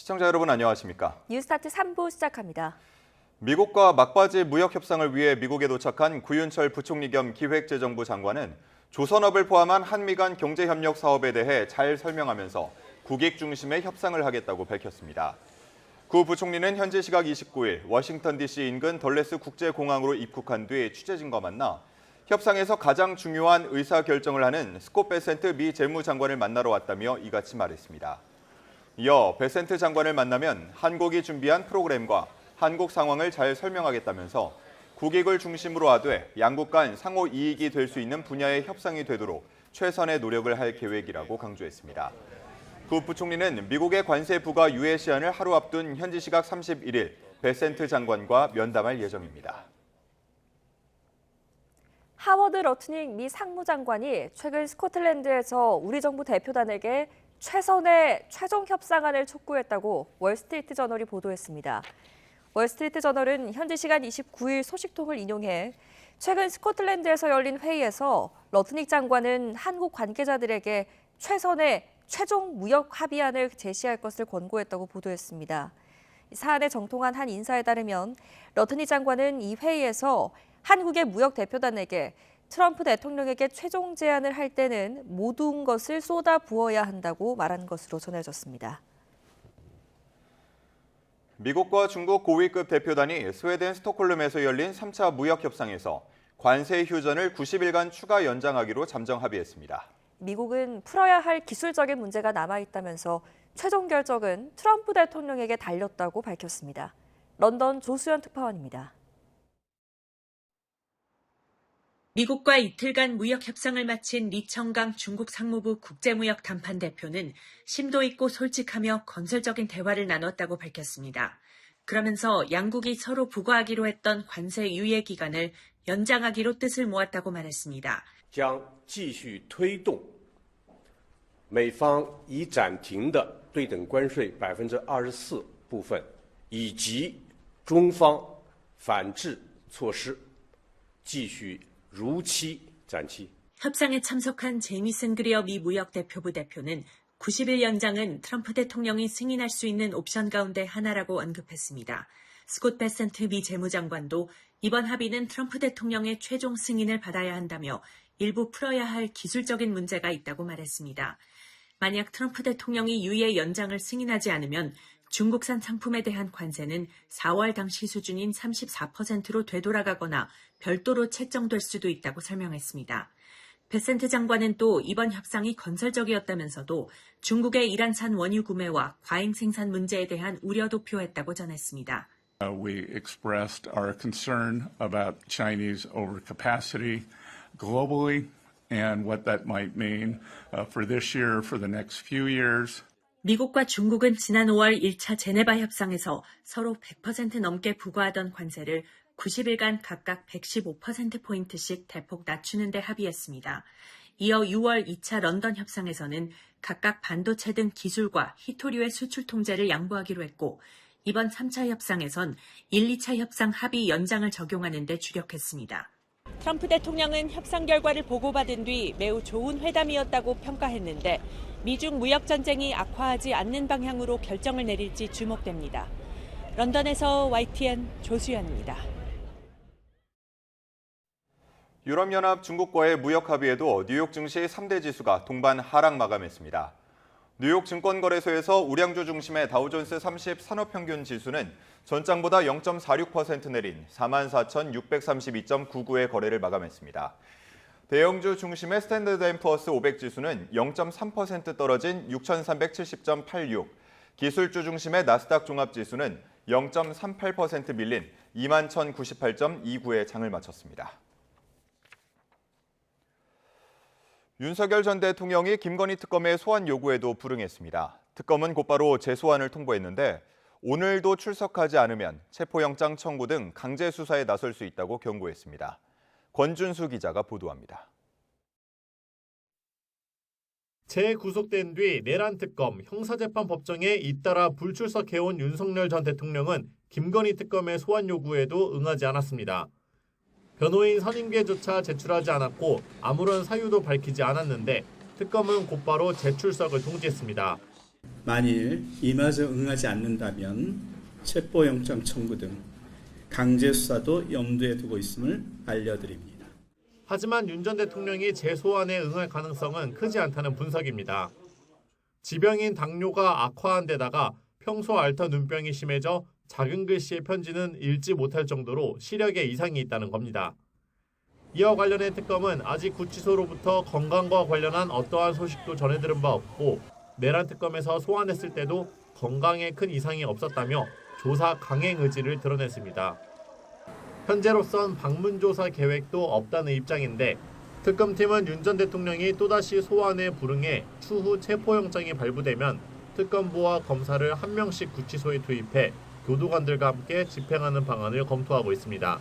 시청자 여러분 안녕하십니까? 뉴스타트 3부 시작합니다. 미국과 막바지 무역 협상을 위해 미국에 도착한 구윤철 부총리 겸 기획재정부 장관은 조선업을 포함한 한미 간 경제협력 사업에 대해 잘 설명하면서 국익 중심의 협상을 하겠다고 밝혔습니다. 구 부총리는 현지 시각 29일 워싱턴 DC 인근 덜레스 국제공항으로 입국한 뒤 취재진과 만나 협상에서 가장 중요한 의사결정을 하는 스콧 베센트 미 재무장관을 만나러 왔다며 이같이 말했습니다. 이어 베센트 장관을 만나면 한국이 준비한 프로그램과 한국 상황을 잘 설명하겠다면서 국익을 중심으로 하되 양국 간 상호 이익이 될 수 있는 분야의 협상이 되도록 최선의 노력을 할 계획이라고 강조했습니다. 구 부총리는 미국의 관세 부과 유예 시한을 하루 앞둔 현지 시각 31일 베센트 장관과 면담할 예정입니다. 하워드 러트닉 미 상무장관이 최근 스코틀랜드에서 우리 정부 대표단에게 최선의 최종 협상안을 촉구했다고 월스트리트저널이 보도했습니다. 월스트리트저널은 현지 시간 29일 소식통을 인용해 최근 스코틀랜드에서 열린 회의에서 러트닉 장관은 한국 관계자들에게 최선의 최종 무역 합의안을 제시할 것을 권고했다고 보도했습니다. 사안에 정통한 한 인사에 따르면 러트닉 장관은 이 회의에서 한국의 무역 대표단에게 트럼프 대통령에게 최종 제안을 할 때는 모든 것을 쏟아 부어야 한다고 말한 것으로 전해졌습니다. 미국과 중국 고위급 대표단이 스웨덴 스톡홀름에서 열린 3차 무역 협상에서 관세 휴전을 90일간 추가 연장하기로 잠정 합의했습니다. 미국은 풀어야 할 기술적인 문제가 남아있다면서 최종 결정은 트럼프 대통령에게 달렸다고 밝혔습니다. 런던 조수연 특파원입니다. 미국과 이틀간 무역 협상을 마친 리청강 중국 상무부 국제무역 담판 대표는 심도 있고 솔직하며 건설적인 대화를 나눴다고 밝혔습니다. 그러면서 양국이 서로 부과하기로 했던 관세 유예 기간을 연장하기로 뜻을 모았다고 말했습니다. 将继续推动美方已暂停的对等关税24%部分以及中方反制措施继续 如期展期. 협상에 참석한 제미슨 그리어 미 무역대표부 대표는 90일 연장은 트럼프 대통령이 승인할 수 있는 옵션 가운데 하나라고 언급했습니다. 스콧 베센트 미 재무장관도 이번 합의는 트럼프 대통령의 최종 승인을 받아야 한다며 일부 풀어야 할 기술적인 문제가 있다고 말했습니다. 만약 트럼프 대통령이 유예 연장을 승인하지 않으면 중국산 상품에 대한 관세는 4월 당시 수준인 34%로 되돌아가거나 별도로 책정될 수도 있다고 설명했습니다. 베센트 장관은 또 이번 협상이 건설적이었다면서도 중국의 이란산 원유 구매와 과잉 생산 문제에 대한 우려도 표했다고 전했습니다. We expressed our concern about Chinese overcapacity globally and what that might mean for this year, for the next few years. 미국과 중국은 지난 5월 1차 제네바 협상에서 서로 100% 넘게 부과하던 관세를 90일간 각각 115%포인트씩 대폭 낮추는 데 합의했습니다. 이어 6월 2차 런던 협상에서는 각각 반도체 등 기술과 희토류의 수출 통제를 양보하기로 했고 이번 3차 협상에선 1, 2차 협상 합의 연장을 적용하는 데 주력했습니다. 트럼프 대통령은 협상 결과를 보고받은 뒤 매우 좋은 회담이었다고 평가했는데 미중 무역 전쟁이 악화하지 않는 방향으로 결정을 내릴지 주목됩니다. 런던에서 YTN 조수연입니다. 유럽연합 중국과의 무역 합의에도 뉴욕 증시 3대 지수가 동반 하락 마감했습니다. 뉴욕 증권거래소에서 우량주 중심의 다우존스 30 산업평균 지수는 전장보다 0.46% 내린 44,632.99의 거래를 마감했습니다. 대형주 중심의 스탠더드&푸어스 500 지수는 0.3% 떨어진 6,370.86, 기술주 중심의 나스닥 종합지수는 0.38% 밀린 21,098.29의 장을 마쳤습니다. 윤석열 전 대통령이 김건희 특검의 소환 요구에도 불응했습니다. 특검은 곧바로 재소환을 통보했는데 오늘도 출석하지 않으면 체포영장 청구 등 강제 수사에 나설 수 있다고 경고했습니다. 권준수 기자가 보도합니다. 재구속된 뒤 내란 특검 형사재판법정에 잇따라 불출석해온 윤석열 전 대통령은 김건희 특검의 소환 요구에도 응하지 않았습니다. 변호인 선임계조차 제출하지 않았고 아무런 사유도 밝히지 않았는데 특검은 곧바로 재출석을 통지했습니다. 만일 이마저 응하지 않는다면 체포영장 청구 등 강제 수사도 염두에 두고 있음을 알려드립니다. 하지만 윤 전 대통령이 재소환에 응할 가능성은 크지 않다는 분석입니다. 지병인 당뇨가 악화한 데다가 평소 앓던 눈병이 심해져 작은 글씨의 편지는 읽지 못할 정도로 시력에 이상이 있다는 겁니다. 이와 관련해 특검은 아직 구치소로부터 건강과 관련한 어떠한 소식도 전해들은 바 없고 내란 특검에서 소환했을 때도 건강에 큰 이상이 없었다며 조사 강행 의지를 드러냈습니다. 현재로선 방문 조사 계획도 없다는 입장인데 특검팀은 윤 전 대통령이 또다시 소환에 불응해 추후 체포영장이 발부되면 특검부와 검사를 한 명씩 구치소에 투입해 교도관들과 함께 집행하는 방안을 검토하고 있습니다.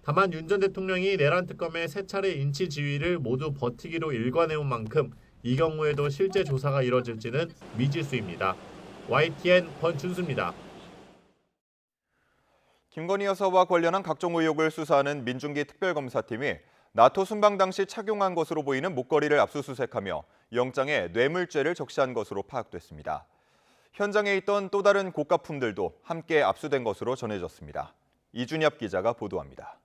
다만 윤 전 대통령이 내란 특검의 세 차례 인치 지휘를 모두 버티기로 일관해온 만큼 이 경우에도 실제 조사가 이뤄질지는 미지수입니다. YTN 권준수입니다. 김건희 여사와 관련한 각종 의혹을 수사하는 민중기 특별검사팀이 나토 순방 당시 착용한 것으로 보이는 목걸이를 압수수색하며 영장에 뇌물죄를 적시한 것으로 파악됐습니다. 현장에 있던 또 다른 고가품들도 함께 압수된 것으로 전해졌습니다. 이준엽 기자가 보도합니다.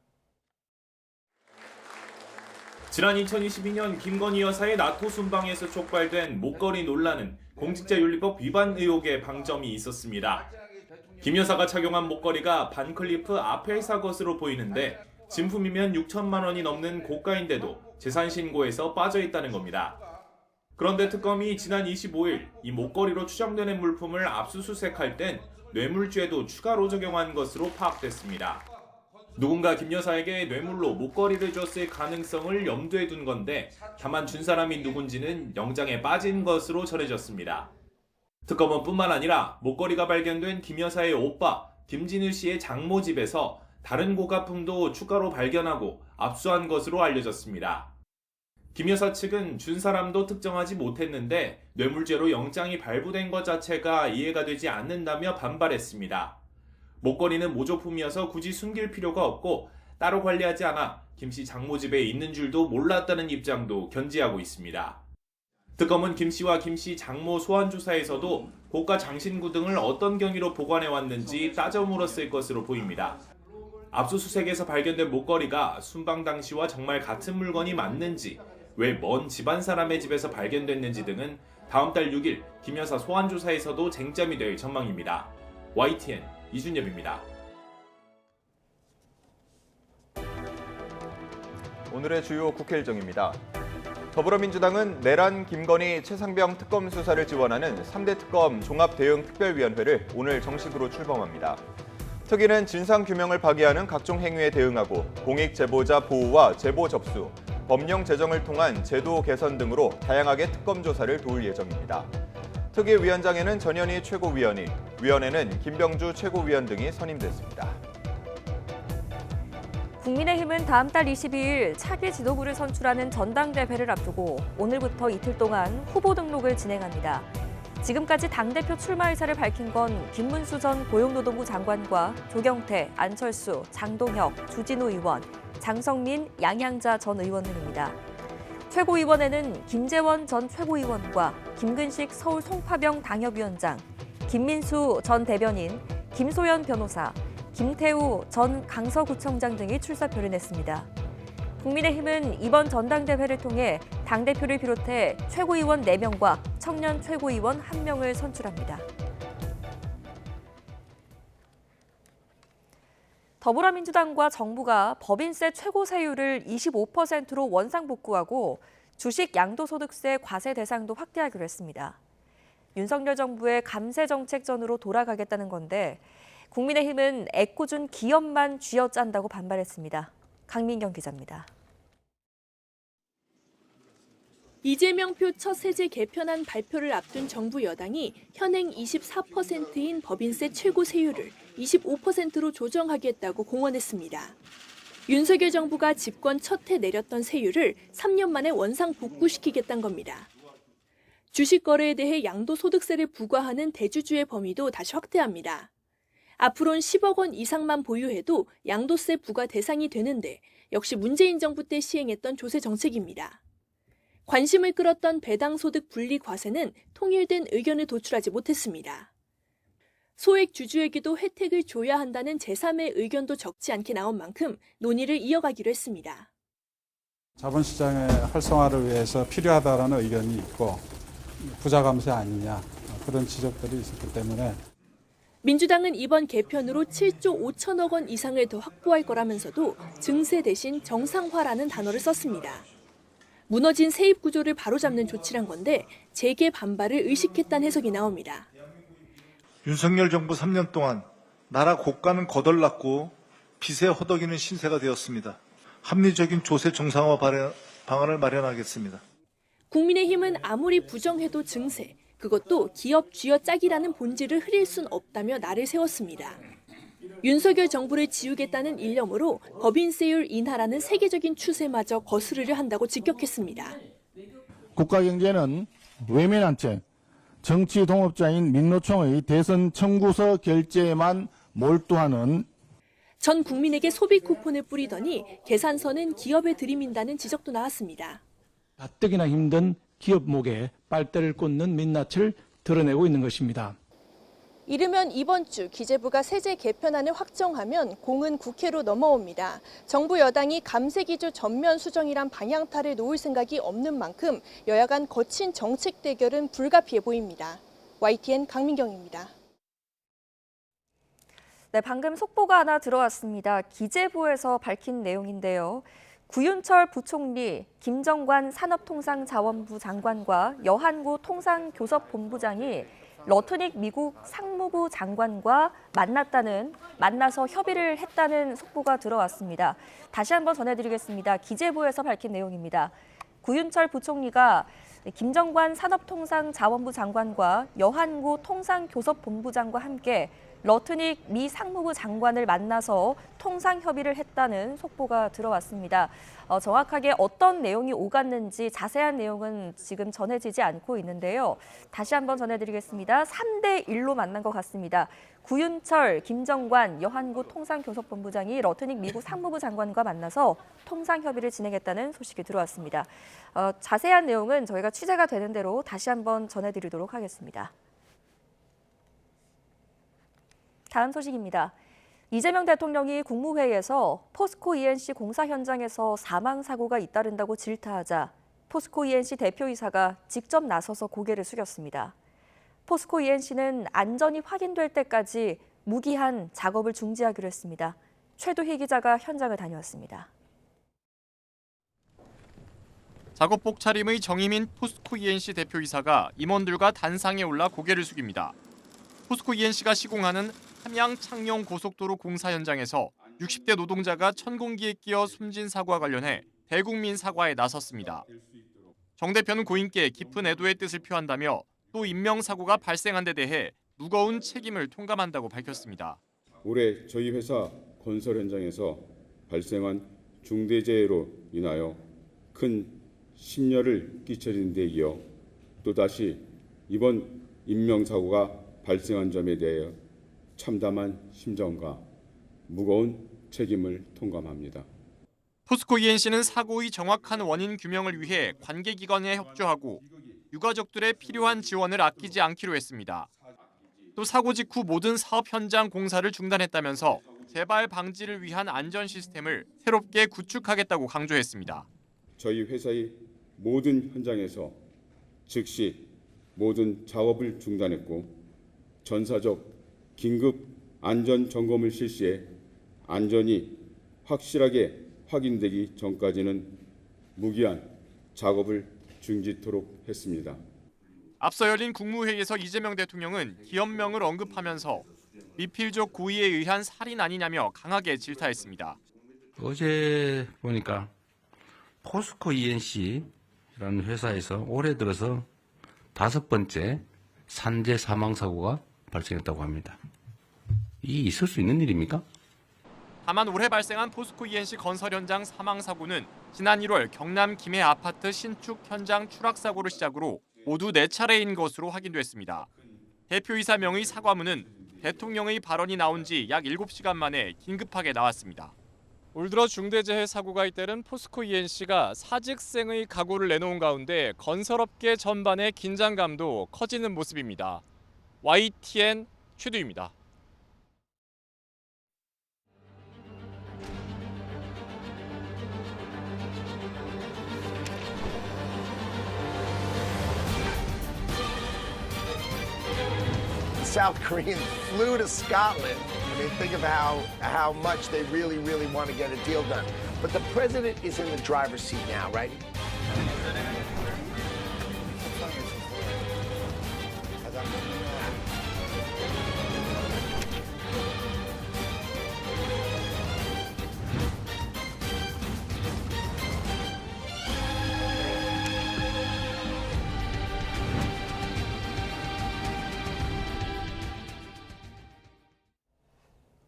지난 2022년 김건희 여사의 나토 순방에서 촉발된 목걸이 논란은 공직자윤리법 위반 의혹에 방점이 있었습니다. 김 여사가 착용한 목걸이가 반클리프 아펠사 것으로 보이는데 진품이면 6천만 원이 넘는 고가인데도 재산 신고에서 빠져 있다는 겁니다. 그런데 특검이 지난 25일 이 목걸이로 추정되는 물품을 압수수색할 땐 뇌물죄도 추가로 적용한 것으로 파악됐습니다. 누군가 김 여사에게 뇌물로 목걸이를 줬을 가능성을 염두에 둔 건데 다만 준 사람이 누군지는 영장에 빠진 것으로 전해졌습니다. 특검은 뿐만 아니라 목걸이가 발견된 김 여사의 오빠 김진우 씨의 장모 집에서 다른 고가품도 추가로 발견하고 압수한 것으로 알려졌습니다. 김 여사 측은 준 사람도 특정하지 못했는데 뇌물죄로 영장이 발부된 것 자체가 이해가 되지 않는다며 반발했습니다. 목걸이는 모조품이어서 굳이 숨길 필요가 없고 따로 관리하지 않아 김 씨 장모 집에 있는 줄도 몰랐다는 입장도 견지하고 있습니다. 특검은 김 씨와 김 씨 장모 소환 조사에서도 고가 장신구 등을 어떤 경위로 보관해 왔는지 따져 물었을 것으로 보입니다. 압수수색에서 발견된 목걸이가 순방 당시와 정말 같은 물건이 맞는지, 왜 먼 집안 사람의 집에서 발견됐는지 등은 다음 달 6일 김 여사 소환 조사에서도 쟁점이 될 전망입니다. YTN 이준엽입니다. 오늘의 주요 국회 일정입니다. 더불어민주당은 내란 김건희 최상병 특검 수사를 지원하는 3대 특검 종합대응특별위원회를 오늘 정식으로 출범합니다. 특위는 진상규명을 파기하는 각종 행위에 대응하고 공익제보자 보호와 제보 접수, 법령 제정을 통한 제도 개선 등으로 다양하게 특검 조사를 도울 예정입니다. 특위위원장에는 전현희 최고위원이, 위원회는 김병주 최고위원 등이 선임됐습니다. 국민의힘은 다음 달 22일 차기 지도부를 선출하는 전당대회를 앞두고 오늘부터 이틀 동안 후보 등록을 진행합니다. 지금까지 당대표 출마 의사를 밝힌 건 김문수 전 고용노동부 장관과 조경태, 안철수, 장동혁, 주진우 의원, 장성민, 양양자 전 의원 등입니다. 최고위원회는 김재원 전 최고위원과 김근식 서울 송파병 당협위원장, 김민수 전 대변인, 김소연 변호사, 김태우 전 강서구청장 등이 출사표를 냈습니다. 국민의힘은 이번 전당대회를 통해 당대표를 비롯해 최고위원 4명과 청년 최고위원 1명을 선출합니다. 더불어민주당과 정부가 법인세 최고 세율을 25%로 원상복구하고 주식 양도소득세 과세 대상도 확대하기로 했습니다. 윤석열 정부의 감세 정책전으로 돌아가겠다는 건데 국민의힘은 애꿎은 기업만 쥐어짠다고 반발했습니다. 강민경 기자입니다. 이재명표 첫 세제 개편안 발표를 앞둔 정부 여당이 현행 24%인 법인세 최고 세율을 25%로 조정하겠다고 공언했습니다. 윤석열 정부가 집권 첫 해 내렸던 세율을 3년 만에 원상 복구시키겠다는 겁니다. 주식 거래에 대해 양도소득세를 부과하는 대주주의 범위도 다시 확대합니다. 앞으로는 10억 원 이상만 보유해도 양도세 부과 대상이 되는데 역시 문재인 정부 때 시행했던 조세 정책입니다. 관심을 끌었던 배당소득 분리 과세는 통일된 의견을 도출하지 못했습니다. 소액 주주에게도 혜택을 줘야 한다는 제3의 의견도 적지 않게 나온 만큼 논의를 이어가기로 했습니다. 자본시장의 활성화를 위해서 필요하다라는 의견이 있고 부자 감세 아니냐 그런 지적들이 있었기 때문에 민주당은 이번 개편으로 7조 5천억 원 이상을 더 확보할 거라면서도 증세 대신 정상화라는 단어를 썼습니다. 무너진 세입 구조를 바로잡는 조치란 건데 재계 반발을 의식했다는 해석이 나옵니다. 윤석열 정부 3년 동안 나라 고가는 거덜났고 빚에 허덕이는 신세가 되었습니다. 합리적인 조세 정상화 방안을 마련하겠습니다. 국민의힘은 아무리 부정해도 증세, 그것도 기업 쥐어짜기라는 본질을 흐릴 순 없다며 날을 세웠습니다. 윤석열 정부를 지우겠다는 일념으로 법인세율 인하라는 세계적인 추세마저 거스르려 한다고 직격했습니다. 국가경제는 외면한채 정치 동업자인 민노총의 대선 청구서 결제에만 몰두하는 전 국민에게 소비 쿠폰을 뿌리더니 계산서는 기업에 들이민다는 지적도 나왔습니다. 가뜩이나 힘든 기업 목에 빨대를 꽂는 민낯을 드러내고 있는 것입니다. 이르면 이번 주 기재부가 세제 개편안을 확정하면 공은 국회로 넘어옵니다. 정부 여당이 감세 기조 전면 수정이란 방향타를 놓을 생각이 없는 만큼 여야 간 거친 정책 대결은 불가피해 보입니다. YTN 강민경입니다. 네, 방금 속보가 하나 들어왔습니다. 기재부에서 밝힌 내용인데요. 구윤철 부총리, 김정관 산업통상자원부 장관과 여한구 통상교섭본부장이 러트닉 미국 상무부 장관과 만나서 협의를 했다는 속보가 들어왔습니다. 다시 한번 전해드리겠습니다. 기재부에서 밝힌 내용입니다. 구윤철 부총리가 김정관 산업통상자원부 장관과 여한구 통상교섭본부장과 함께 러트닉 미 상무부 장관을 만나서 통상 협의를 했다는 속보가 들어왔습니다. 정확하게 어떤 내용이 오갔는지 자세한 내용은 지금 전해지지 않고 있는데요. 다시 한번 전해드리겠습니다. 3대1로 만난 것 같습니다. 구윤철, 김정관, 여한구 통상교섭본부장이 러트닉 미국 상무부 장관과 만나서 통상 협의를 진행했다는 소식이 들어왔습니다. 자세한 내용은 저희가 취재가 되는 대로 다시 한번 전해드리도록 하겠습니다. 다음 소식입니다. 이재명 대통령이 국무회의에서 포스코 ENC 공사 현장에서 사망 사고가 잇따른다고 질타하자 포스코 ENC 대표이사가 직접 나서서 고개를 숙였습니다. 포스코 ENC는 안전이 확인될 때까지 무기한 작업을 중지하기로 했습니다. 최도희 기자가 현장을 다녀왔습니다. 작업복 차림의 정의민 포스코 ENC 대표이사가 임원들과 단상에 올라 고개를 숙입니다. 포스코 ENC가 시공하는 함양 창녕 고속도로 공사 현장에서 60대 노동자가 천공기에 끼어 숨진 사고와 관련해 대국민 사과에 나섰습니다. 정 대표는 고인께 깊은 애도의 뜻을 표한다며 또 인명사고가 발생한 데 대해 무거운 책임을 통감한다고 밝혔습니다. 올해 저희 회사 건설 현장에서 발생한 중대재해로 인하여 큰 심려를 끼쳐진 데 이어 또다시 이번 인명사고가 발생한 점에 대해 참담한 심정과 무거운 책임을 통감합니다. 포스코 ENC는 사고의 정확한 원인 규명을 위해 관계기관에 협조하고 유가족들의 필요한 지원을 아끼지 않기로 했습니다. 또 사고 직후 모든 사업 현장 공사를 중단했다면서 재발 방지를 위한 안전 시스템을 새롭게 구축하겠다고 강조했습니다. 저희 회사의 모든 현장에서 즉시 모든 작업을 중단했고 전사적 긴급 안전 점검을 실시해 안전이 확실하게 확인되기 전까지는 무기한 작업을 중지토록 했습니다. 앞서 열린 국무회의에서 이재명 대통령은 기업명을 언급하면서 미필적 고의에 의한 살인 아니냐며 강하게 질타했습니다. 어제 보니까 포스코 ENC라는 회사에서 올해 들어서 5번째 산재 사망 사고가 발생했다고 합니다. 이 있을 수 있는 일입니까? 다만 올해 발생한 포스코 ENC 건설 현장 사망 사고는 지난 1월 경남 김해 아파트 신축 현장 추락 사고를 시작으로 모두 4차례인 것으로 확인됐습니다. 대표이사 명의 사과문은 대통령의 발언이 나온 지 약 7시간 만에 긴급하게 나왔습니다. 올 들어 중대재해 사고가 잇따른 포스코 ENC가 사직생의 각오를 내놓은 가운데 건설업계 전반의 긴장감도 커지는 모습입니다. YTN 최두입니다. South Koreans flew to Scotland. I mean, think of how much they really want to get a deal done. But the president is in the driver's seat now, right?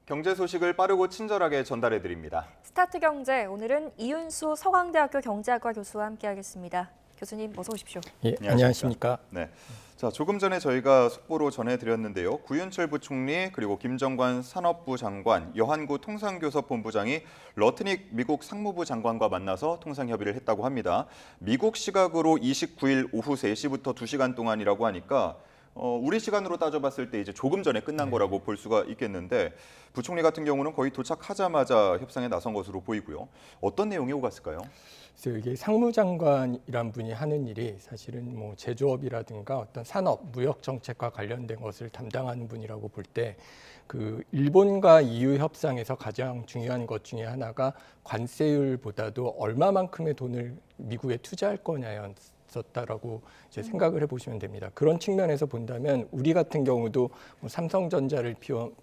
경제 소식을 빠르고 친절하게 전달해 드립니다. 스타트 경제, 오늘은 이윤수 서강대학교 경제학과 교수와 함께하겠습니다. 교수님 어서 오십시오. 예, 안녕하십니까? 네. 자, 조금 전에 저희가 속보로 전해드렸는데요. 구윤철 부총리 그리고 김정관 산업부 장관, 여한구 통상교섭본부장이 러트닉 미국 상무부 장관과 만나서 통상협의를 했다고 합니다. 미국 시각으로 29일 오후 3시부터 2시간 동안이라고 하니까 우리 시간으로 따져봤을 때 이제 조금 전에 끝난 거라고 볼 수가 있겠는데 부총리 같은 경우는 거의 도착하자마자 협상에 나선 것으로 보이고요. 어떤 내용이 오갔을까요? 그래서 이게 상무장관이란 분이 하는 일이 사실은 뭐 제조업이라든가 어떤 산업, 무역 정책과 관련된 것을 담당하는 분이라고 볼 때 그 일본과 EU 협상에서 가장 중요한 것 중에 하나가 관세율보다도 얼마만큼의 돈을 미국에 투자할 거냐였었다라고 이제 생각을 해보시면 됩니다. 그런 측면에서 본다면 우리 같은 경우도 뭐 삼성전자를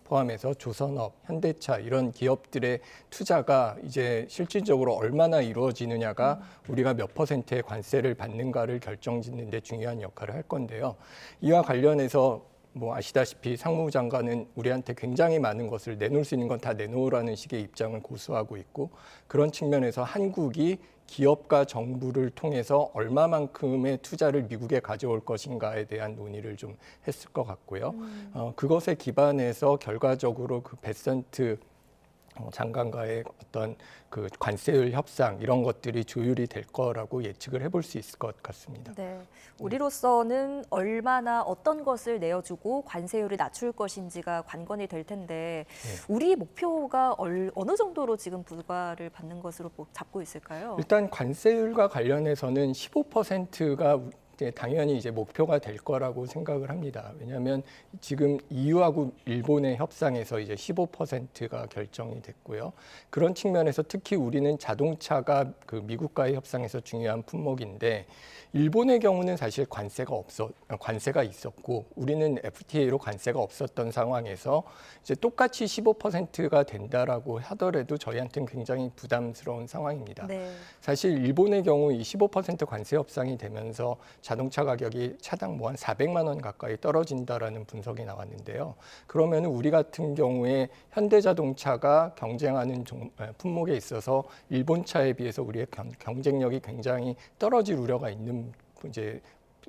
포함해서 조선업, 현대차 이런 기업들의 투자가 이제 실질적으로 얼마나 이루어지느냐가 우리가 몇 %의 관세를 받는가를 결정짓는 데 중요한 역할을 할 건데요. 이와 관련해서 뭐 아시다시피 상무부 장관은 우리한테 굉장히 많은 것을 내놓을 수 있는 건 다 내놓으라는 식의 입장을 고수하고 있고 그런 측면에서 한국이 기업과 정부를 통해서 얼마만큼의 투자를 미국에 가져올 것인가에 대한 논의를 좀 했을 것 같고요. 그것에 기반해서 결과적으로 그 베센트 장관과의 어떤 그 관세율 협상 이런 것들이 조율이 될 거라고 예측을 해볼 수 있을 것 같습니다. 네, 우리로서는 얼마나 어떤 것을 내어주고 관세율을 낮출 것인지가 관건이 될 텐데 우리 목표가 어느 정도로 지금 부과를 받는 것으로 잡고 있을까요? 일단 관세율과 관련해서는 15%가 당연히 이제 목표가 될 거라고 생각을 합니다. 왜냐하면 지금 EU하고 일본의 협상에서 이제 15%가 결정이 됐고요. 그런 측면에서 특히 우리는 자동차가 그 미국과의 협상에서 중요한 품목인데 일본의 경우는 사실 관세가 있었고 우리는 FTA로 관세가 없었던 상황에서 이제 똑같이 15%가 된다라고 하더라도 저희한테는 굉장히 부담스러운 상황입니다. 네. 사실 일본의 경우 이 15% 관세 협상이 되면서 자동차 가격이 차당 뭐 한 400만 원 가까이 떨어진다라는 분석이 나왔는데요. 그러면 우리 같은 경우에 현대자동차가 경쟁하는 품목에 있어서 일본 차에 비해서 우리의 경쟁력이 굉장히 떨어질 우려가 있는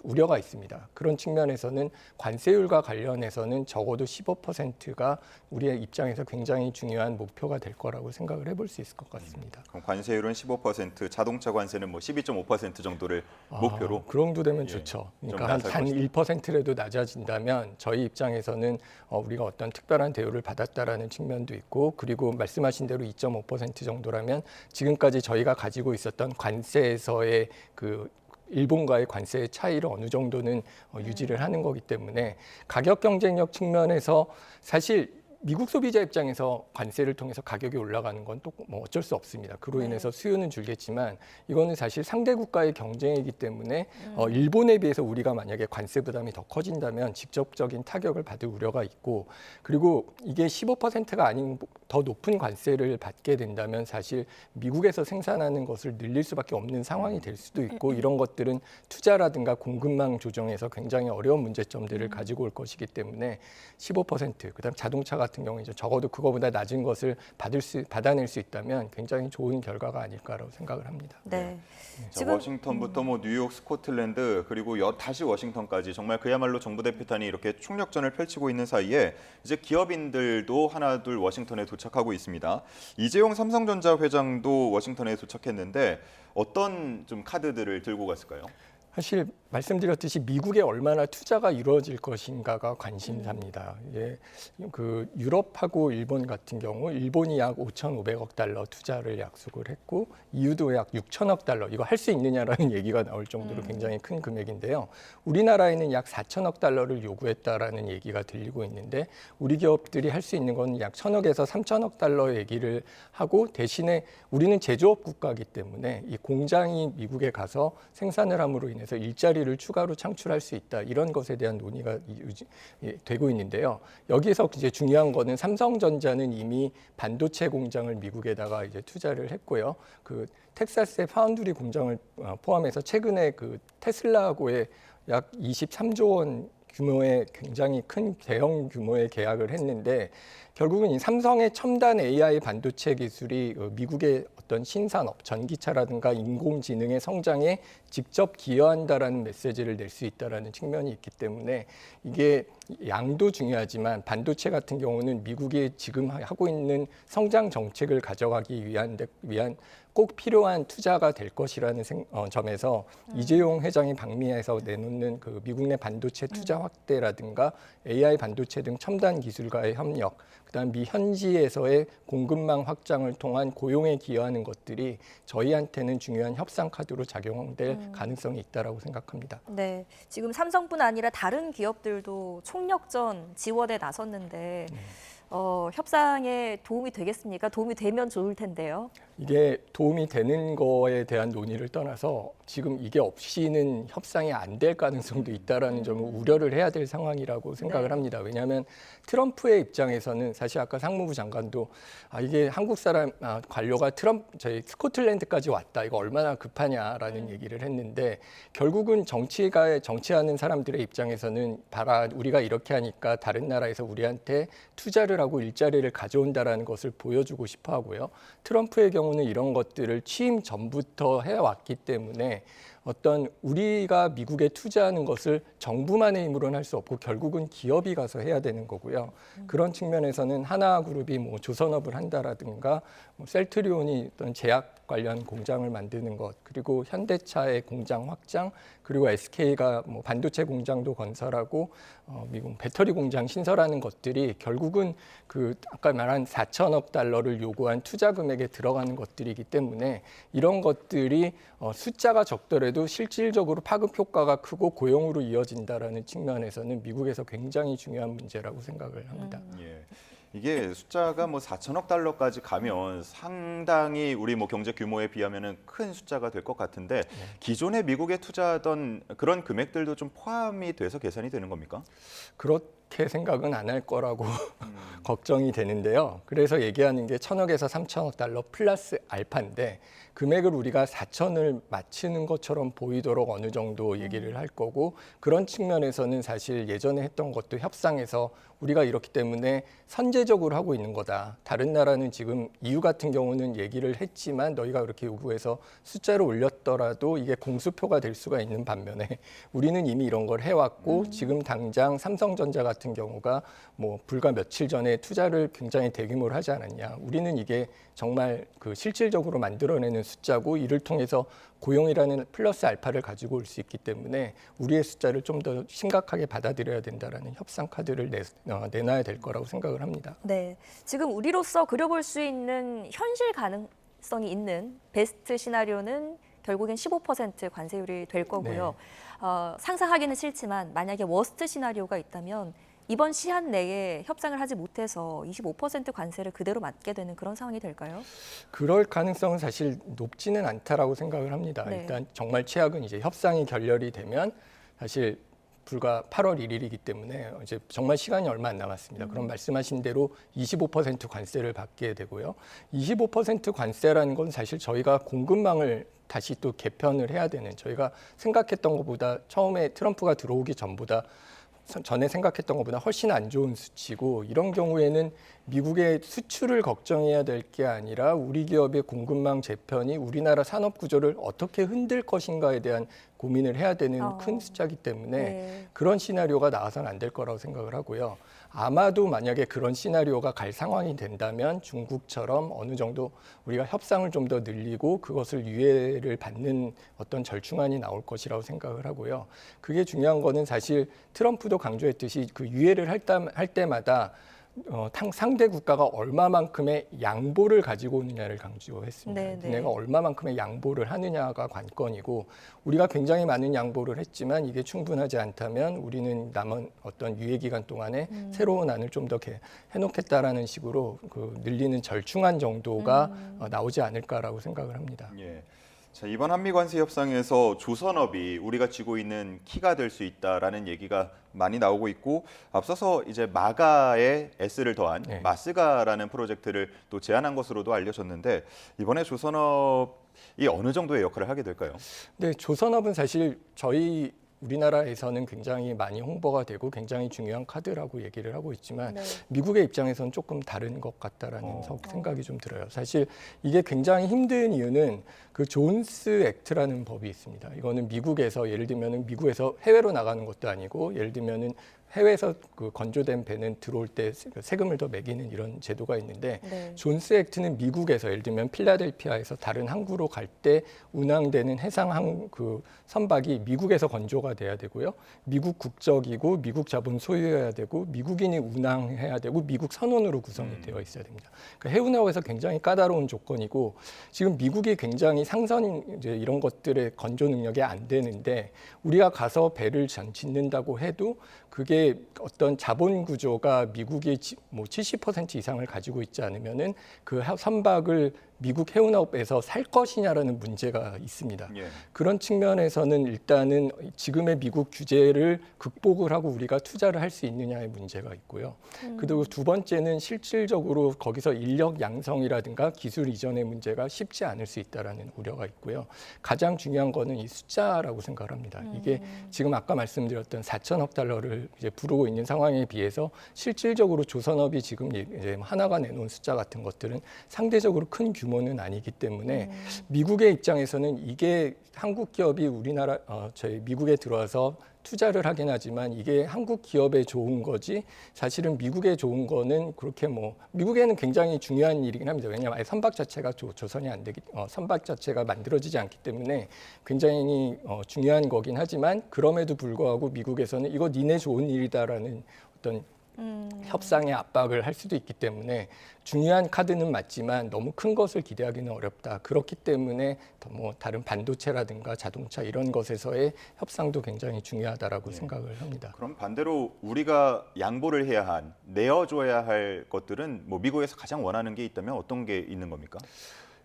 우려가 있습니다. 그런 측면에서는 관세율과 관련해서는 적어도 15%가 우리의 입장에서 굉장히 중요한 목표가 될 거라고 생각을 해볼 수 있을 것 같습니다. 그럼 관세율은 15%, 자동차 관세는 뭐 12.5% 정도를 목표로? 그 정도 되면 좋죠. 그러니까 한 1%라도 낮아진다면 저희 입장에서는 우리가 어떤 특별한 대우를 받았다라는 측면도 있고 그리고 말씀하신 대로 2.5% 정도라면 지금까지 저희가 가지고 있었던 관세에서의 그 일본과의 관세의 차이를 어느 정도는 유지를 하는 거기 때문에 가격 경쟁력 측면에서 사실 미국 소비자 입장에서 관세를 통해서 가격이 올라가는 건 또 뭐 어쩔 수 없습니다. 그로 인해서 수요는 줄겠지만 이거는 사실 상대 국가의 경쟁이기 때문에 일본에 비해서 우리가 만약에 관세 부담이 더 커진다면 직접적인 타격을 받을 우려가 있고 그리고 이게 15%가 아닌 더 높은 관세를 받게 된다면 사실 미국에서 생산하는 것을 늘릴 수밖에 없는 상황이 될 수도 있고 이런 것들은 투자라든가 공급망 조정에서 굉장히 어려운 문제점들을 가지고 올 것이기 때문에 15% 그다음 자동차 같은 경우 이제 적어도 그거보다 낮은 것을 받아낼 수 있다면 굉장히 좋은 결과가 아닐까라고 생각을 합니다. 네. 지금 워싱턴부터 뭐 뉴욕, 스코틀랜드 그리고 다시 워싱턴까지 정말 그야말로 정부 대표단이 이렇게 총력전을 펼치고 있는 사이에 이제 기업인들도 하나둘 워싱턴에 도착. 도착하고 있습니다. 이재용 삼성전자 회장도 워싱턴에 도착했는데 어떤 좀 카드들을 들고 갔을까요? 사실 말씀드렸듯이 미국에 얼마나 투자가 이루어질 것인가가 관심사입니다. 이게 그 유럽하고 일본 같은 경우 일본이 약 5,500억 달러 투자를 약속을 했고 EU도 약 6천억 달러 이거 할 수 있느냐라는 얘기가 나올 정도로 굉장히 큰 금액인데요. 우리나라에는 약 4천억 달러를 요구했다라는 얘기가 들리고 있는데 우리 기업들이 할 수 있는 건 약 1,000억에서 3천억 달러 얘기를 하고 대신에 우리는 제조업 국가이기 때문에 이 공장이 미국에 가서 생산을 함으로 인해서 일자리를 추가로 창출할 수 있다. 이런 것에 대한 논의가 되고 있는데요. 여기서 이제 중요한 거는 삼성전자는 이미 반도체 공장을 미국에다가 이제 투자를 했고요. 그 텍사스의 파운드리 공장을 포함해서 최근에 그 테슬라하고의 약 23조 원 규모의 굉장히 큰 대형 규모의 계약을 했는데 결국은 이 삼성의 첨단 AI 반도체 기술이 미국의 어떤 신산업, 전기차라든가 인공지능의 성장에 직접 기여한다라는 메시지를 낼 수 있다라는 측면이 있기 때문에 이게 양도 중요하지만 반도체 같은 경우는 미국이 지금 하고 있는 성장 정책을 가져가기 위한 꼭 필요한 투자가 될 것이라는 점에서 이재용 회장이 방미해서 내놓는 그 미국 내 반도체 투자 확대라든가 AI 반도체 등 첨단 기술과의 협력, 그다음 미 현지에서의 공급망 확장을 통한 고용에 기여하는 것들이 저희한테는 중요한 협상 카드로 작용될 가능성이 있다라고 생각합니다. 네, 지금 삼성뿐 아니라 다른 기업들도 총력전 지원에 나섰는데 협상에 도움이 되겠습니까? 도움이 되면 좋을 텐데요. 이게 도움이 되는 거에 대한 논의를 떠나서 지금 이게 없이는 협상이 안 될 가능성도 있다라는 점을 우려를 해야 될 상황이라고 생각을 합니다. 왜냐하면 트럼프의 입장에서는 사실 아까 상무부 장관도 이게 한국 사람 관료가 저희 스코틀랜드까지 왔다. 이거 얼마나 급하냐라는 얘기를 했는데 결국은 정치하는 사람들의 입장에서는 봐라 우리가 이렇게 하니까 다른 나라에서 우리한테 투자를 하고 일자리를 가져온다라는 것을 보여주고 싶어 하고요. 트럼프의 경우는 이런 것들을 취임 전부터 해왔기 때문에 어떤 우리가 미국에 투자하는 것을 정부만의 힘으로는 할 수 없고 결국은 기업이 가서 해야 되는 거고요. 그런 측면에서는 하나그룹이 뭐 조선업을 한다라든가 셀트리온이 어떤 제약 관련 공장을 만드는 것, 그리고 현대차의 공장 확장, 그리고 SK가 뭐 반도체 공장도 건설하고 미국 배터리 공장 신설하는 것들이 결국은 그 아까 말한 4천억 달러를 요구한 투자 금액에 들어가는 것들이기 때문에 이런 것들이 숫자가 적더라도 실질적으로 파급 효과가 크고 고용으로 이어진다라는 측면에서는 미국에서 굉장히 중요한 문제라고 생각을 합니다. 예. 이게 숫자가 뭐 4천억 달러까지 가면 상당히 우리 뭐 경제 규모에 비하면은 큰 숫자가 될 것 같은데 기존에 미국에 투자하던 그런 금액들도 좀 포함이 돼서 계산이 되는 겁니까? 그렇게 생각은 안 할 거라고 걱정이 되는데요. 그래서 얘기하는 게 1,000억에서 3천억 달러 플러스 알파인데 금액을 우리가 4천을 맞추는 것처럼 보이도록 어느 정도 얘기를 할 거고 그런 측면에서는 사실 예전에 했던 것도 협상에서 우리가 이렇기 때문에 선제적으로 하고 있는 거다. 다른 나라는 지금 EU 같은 경우는 얘기를 했지만 너희가 그렇게 요구해서 숫자를 올렸더라도 이게 공수표가 될 수가 있는 반면에 우리는 이미 이런 걸 해왔고 지금 당장 삼성전자 같은 경우가 뭐 불과 며칠 전에 투자를 굉장히 대규모로 하지 않았냐. 우리는 이게 정말 그 실질적으로 만들어내는 숫자고 이를 통해서 고용이라는 플러스 알파를 가지고 올 수 있기 때문에 우리의 숫자를 좀 더 심각하게 받아들여야 된다라는 협상 카드를 내놔야 될 거라고 생각을 합니다. 네, 지금 우리로서 그려볼 수 있는 현실 가능성이 있는 베스트 시나리오는 결국엔 15% 관세율이 될 거고요. 상상하기는 싫지만 만약에 워스트 시나리오가 있다면 이번 시한 내에 협상을 하지 못해서 25% 관세를 그대로 맞게 되는 그런 상황이 될까요? 그럴 가능성은 사실 높지는 않다라고 생각을 합니다. 네. 일단 정말 최악은 이제 협상이 결렬이 되면 사실 불과 8월 1일이기 때문에 이제 정말 시간이 얼마 안 남았습니다. 그럼 말씀하신 대로 25% 관세를 받게 되고요. 25% 관세라는 건 사실 저희가 공급망을 다시 또 개편을 해야 되는 저희가 생각했던 것보다 처음에 트럼프가 들어오기 전에 생각했던 것보다 훨씬 안 좋은 수치고 이런 경우에는 미국의 수출을 걱정해야 될 게 아니라 우리 기업의 공급망 재편이 우리나라 산업 구조를 어떻게 흔들 것인가에 대한 고민을 해야 되는 큰 숫자이기 때문에 그런 시나리오가 나와서는 안 될 거라고 생각을 하고요. 아마도 만약에 그런 시나리오가 갈 상황이 된다면 중국처럼 어느 정도 우리가 협상을 좀 더 늘리고 그것을 유예를 받는 어떤 절충안이 나올 것이라고 생각을 하고요. 그게 중요한 거는 사실 트럼프도 강조했듯이 그 유예를 할 때마다 상대 국가가 얼마만큼의 양보를 가지고 오느냐를 강조했습니다. 네네. 내가 얼마만큼의 양보를 하느냐가 관건이고 우리가 굉장히 많은 양보를 했지만 이게 충분하지 않다면 우리는 남은 어떤 유예 기간 동안에 새로운 안을 좀 더 해놓겠다라는 식으로 그 늘리는 절충안 정도가 나오지 않을까라고 생각을 합니다. 예. 자, 이번 한미 관세 협상에서 조선업이 우리가 쥐고 있는 키가 될 수 있다라는 얘기가 많이 나오고 있고 앞서서 이제 마가에 S를 더한 마스가라는 프로젝트를 또 제안한 것으로도 알려졌는데 이번에 조선업이 어느 정도의 역할을 하게 될까요? 네, 조선업은 사실 저희 우리나라에서는 굉장히 많이 홍보가 되고 굉장히 중요한 카드라고 얘기를 하고 있지만 미국의 입장에서는 조금 다른 것 같다라는 생각이 좀 들어요. 사실 이게 굉장히 힘든 이유는 그 존스 액트라는 법이 있습니다. 이거는 미국에서 예를 들면은 미국에서 해외로 나가는 것도 아니고 예를 들면은 해외에서 그 건조된 배는 들어올 때 세금을 더 매기는 이런 제도가 있는데 존스 액트는 미국에서 예를 들면 필라델피아에서 다른 항구로 갈 때 운항되는 해상 그 선박이 미국에서 건조가 돼야 되고요. 미국 국적이고 미국 자본 소유해야 되고 미국인이 운항해야 되고 미국 선원으로 구성이 되어 있어야 됩니다. 그러니까 해운업에서 굉장히 까다로운 조건이고 지금 미국이 굉장히 상선 이제 이런 것들의 건조 능력이 안 되는데 우리가 가서 배를 짓는다고 해도 그게 어떤 자본 구조가 미국이 뭐 70% 이상을 가지고 있지 않으면은 그 선박을 미국 해운업에서 살 것이냐라는 문제가 있습니다. 그런 측면에서는 일단은 지금의 미국 규제를 극복을 하고 우리가 투자를 할 수 있느냐의 문제가 있고요. 그리고 두 번째는 실질적으로 거기서 인력 양성이라든가 기술 이전의 문제가 쉽지 않을 수 있다라는 우려가 있고요. 가장 중요한 거는 이 숫자라고 생각을 합니다. 이게 지금 아까 말씀드렸던 4천억 달러를 이제 부르고 있는 상황에 비해서 실질적으로 조선업이 지금 이제 하나가 내놓은 숫자 같은 것들은 상대적으로 큰 규모는 아니기 때문에 미국의 입장에서는 이게 한국 기업이 우리나라 저희 미국에 들어와서 투자를 하긴 하지만 이게 한국 기업에 좋은 거지 사실은 미국에 좋은 거는 그렇게 뭐 미국에는 굉장히 중요한 일이긴 합니다. 왜냐하면 선박 자체가 조선이 안 되기 선박 자체가 만들어지지 않기 때문에 굉장히 중요한 거긴 하지만 그럼에도 불구하고 미국에서는 이거 니네 좋은 일이다라는 어떤 협상의 압박을 할 수도 있기 때문에 중요한 카드는 맞지만 너무 큰 것을 기대하기는 어렵다. 그렇기 때문에 뭐 다른 반도체라든가 자동차 이런 것에서의 협상도 굉장히 중요하다라고 생각을 합니다. 그럼 반대로 우리가 양보를 해야 한, 내어줘야 할 것들은 뭐 미국에서 가장 원하는 게 있다면 어떤 게 있는 겁니까?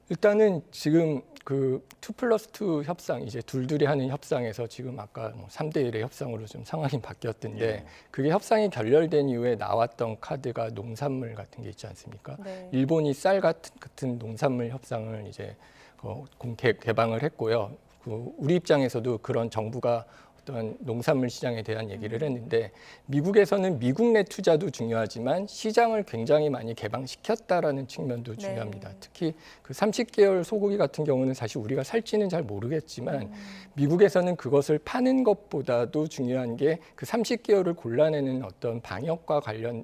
일단은 지금 그 2+2 협상 이제 둘둘이 하는 협상에서 지금 아까 뭐 3대1의 협상으로 좀 상황이 바뀌었던데 그게 협상이 결렬된 이후에 나왔던 카드가 농산물 같은 게 있지 않습니까? 일본이 쌀 같은 농산물 협상을 이제 개방을 했고요. 우리 입장에서도 그런 정부가 어떤 농산물 시장에 대한 얘기를 했는데 미국에서는 미국 내 투자도 중요하지만 시장을 굉장히 많이 개방시켰다라는 측면도 중요합니다. 특히 그 30개월 소고기 같은 경우는 사실 우리가 살지는 잘 모르겠지만 미국에서는 그것을 파는 것보다도 중요한 게 그 30개월을 골라내는 어떤 방역과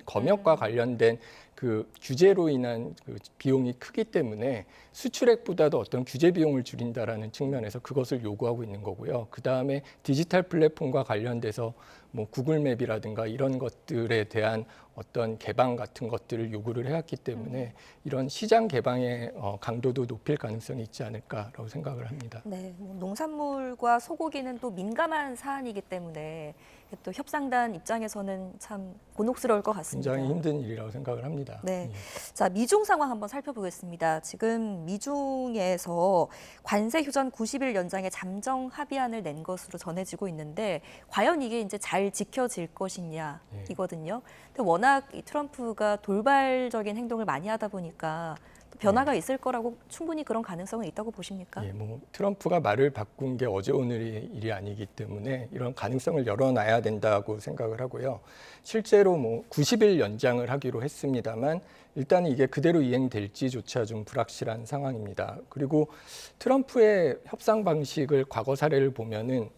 검역과 관련된 그 규제로 인한 그 비용이 크기 때문에 수출액보다도 어떤 규제 비용을 줄인다라는 측면에서 그것을 요구하고 있는 거고요. 그 다음에 디지털 플랫폼과 관련돼서 뭐 구글맵이라든가 이런 것들에 대한 어떤 개방 같은 것들을 요구를 해왔기 때문에 이런 시장 개방의 강도도 높일 가능성이 있지 않을까라고 생각을 합니다. 네, 뭐 농산물과 소고기는 또 민감한 사안이기 때문에 또 협상단 입장에서는 참 곤혹스러울 것 같습니다. 굉장히 힘든 일이라고 생각을 합니다. 네, 자 미중 상황 한번 살펴보겠습니다. 지금 미중에서 관세 휴전 90일 연장의 잠정 합의안을 낸 것으로 전해지고 있는데 과연 이게 이제 잘 지켜질 것이냐 이거든요. 근데 워낙 이 트럼프가 돌발적인 행동을 많이 하다 보니까 변화가 있을 거라고 충분히 그런 가능성은 있다고 보십니까? 예, 뭐 트럼프가 말을 바꾼 게 어제 오늘의 일이 아니기 때문에 이런 가능성을 열어놔야 된다고 생각을 하고요. 실제로 뭐 90일 연장을 하기로 했습니다만 일단 이게 그대로 이행될지조차 좀 불확실한 상황입니다. 그리고 트럼프의 협상 방식을 과거 사례를 보면은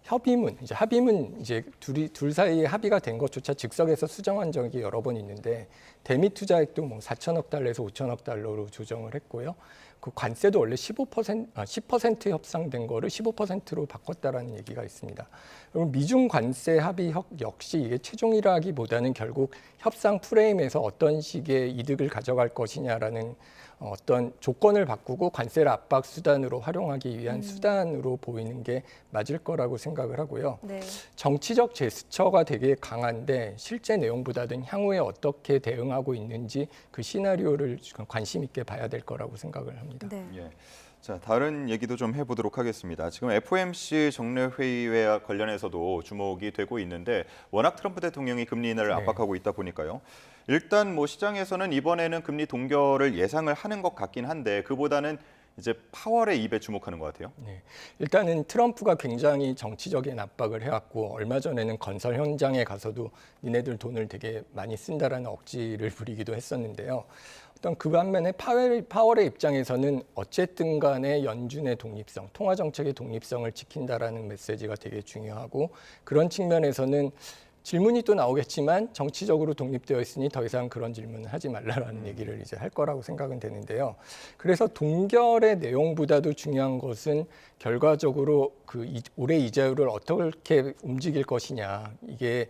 협의문, 이제 합의문 이제 둘 사이에 합의가 된 것조차 즉석에서 수정한 적이 여러 번 있는데 대미 투자액도 뭐 4천억 달러에서 5천억 달러로 조정을 했고요. 그 관세도 원래 10% 협상된 거를 15%로 바꿨다라는 얘기가 있습니다. 그럼 미중 관세 합의 역시 이게 최종이라기보다는 결국 협상 프레임에서 어떤 식의 이득을 가져갈 것이냐라는 어떤 조건을 바꾸고 관세를 압박 수단으로 활용하기 위한 수단으로 보이는 게 맞을 거라고 생각을 하고요. 네. 정치적 제스처가 되게 강한데 실제 내용보다는 향후에 어떻게 대응하고 있는지 그 시나리오를 관심 있게 봐야 될 거라고 생각을 합니다. 네. 예. 자, 다른 얘기도 좀 해보도록 하겠습니다. 지금 FOMC 정례 회의와 관련해서도 주목이 되고 있는데 워낙 트럼프 대통령이 금리 인하를 압박하고 있다 보니까요. 일단 뭐 시장에서는 이번에는 금리 동결을 예상을 하는 것 같긴 한데 그보다는 이제 파월의 입에 주목하는 것 같아요. 네. 일단은 트럼프가 굉장히 정치적인 압박을 해왔고 얼마 전에는 건설 현장에 가서도 니네들 돈을 되게 많이 쓴다라는 억지를 부리기도 했었는데요. 어떤 그 반면에 파월의 입장에서는 어쨌든 간에 연준의 독립성, 통화정책의 독립성을 지킨다라는 메시지가 되게 중요하고 그런 측면에서는 질문이 또 나오겠지만 정치적으로 독립되어 있으니 더 이상 그런 질문을 하지 말라라는 얘기를 이제 할 거라고 생각은 되는데요. 그래서 동결의 내용보다도 중요한 것은 결과적으로 그 올해 이자율을 어떻게 움직일 것이냐. 이게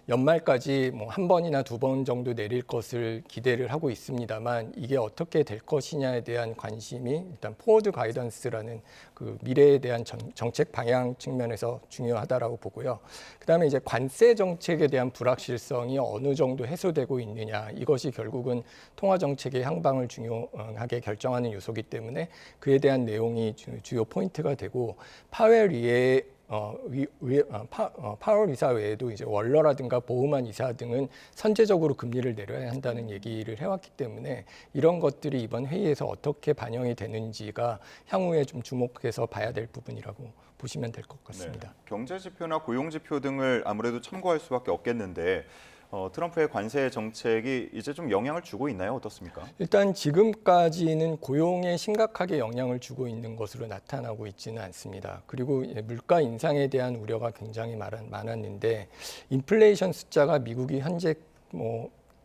연말까지 뭐 한 번이나 두 번 정도 내릴 것을 기대를 하고 있습니다만 이게 어떻게 될 것이냐에 대한 관심이 일단 포워드 가이던스라는 그 미래에 대한 정책 방향 측면에서 중요하다라고 보고요. 그다음에 이제 관세 정책에 대한 불확실성이 어느 정도 해소되고 있느냐. 이것이 결국은 통화 정책의 향방을 중요하게 결정하는 요소이기 때문에 그에 대한 내용이 주요 포인트가 되고 파웰 이외에 파월 이사 외에도 이제 월러라든가 보우만 이사 등은 선제적으로 금리를 내려야 한다는 얘기를 해왔기 때문에 이런 것들이 이번 회의에서 어떻게 반영이 되는지가 향후에 좀 주목해서 봐야 될 부분이라고 보시면 될 것 같습니다. 네. 경제 지표나 고용 지표 등을 아무래도 참고할 수밖에 없겠는데 트럼프의 관세 정책이 이제 좀 영향을 주고 있나요? 어떻습니까? 일단 지금까지는 고용에 심각하게 영향을 주고 있는 것으로 나타나고 있지는 않습니다. 그리고 물가 인상에 대한 우려가 굉장히 많았는데 인플레이션 숫자가 미국이 현재